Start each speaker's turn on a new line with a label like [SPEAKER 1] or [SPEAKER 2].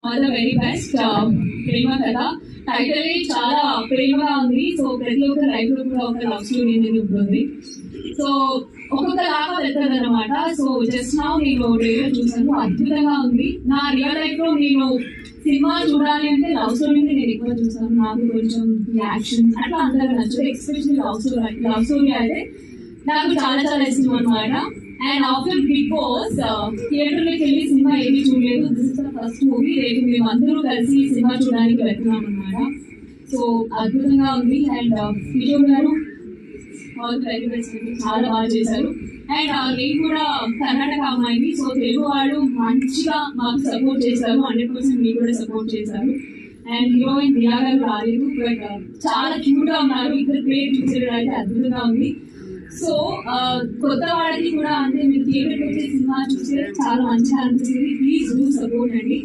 [SPEAKER 1] All the very best. ప్రేమ కథ title చాలా ప్రేమగా ఉంది. సో ప్రతి ఒక్క లైఫ్ లో కూడా ఒక లవ్ స్టోరీ అనేది ఉంటుంది. సో ఒక్కొక్క లాగా వెళ్తుంది అనమాట. సో జస్ట్ నౌ నేను ట్రైలర్ చూసాను, అద్భుతంగా ఉంది. నా రియల్ లైఫ్ లో నేను సినిమా చూడాలి అంటే లవ్ స్టోరీ నేను ఎక్కువ చూసాను. నాకు కొంచెం యాక్షన్ అట్లా అందరూ నచ్చదు, ఎక్స్పెషల్లీ లవ్ స్టోరీ అయితే నాకు చాలా చాలా ఇష్టం అనమాట. And after Bigg Boss theatre లోకి వెళ్ళి సినిమా ఏమీ చూడలేదు. This is the first movie. రేపు మేము అందరూ కలిసి సినిమా చూడడానికి వెళ్తున్నాం అనమాట. సో అద్భుతంగా ఉంది. అండ్ విజయ్ గారు చాలా బాగా చేశారు. అండ్ నేను కూడా కర్ణాటక అమ్మాయిని. సో తెలుగు వాళ్ళు మంచిగా మాకు సపోర్ట్ చేశారు, 100% మీరు కూడా సపోర్ట్ చేశారు. అండ్ హీరోయిన్ దియా గారు రాలేదు, బట్ చాలా క్యూట్ గా ఉన్నారు. ఇద్దరు పేరు చూసేది అయితే అద్భుతంగా ఉంది. సో కొత్త వాళ్ళకి కూడా అంటే మీరు థియేటర్కి వచ్చే సినిమా చూస్తే చాలా మంచిగా అనిపిస్తుంది. ప్లీజ్ డూ సపోర్ట్ అండి.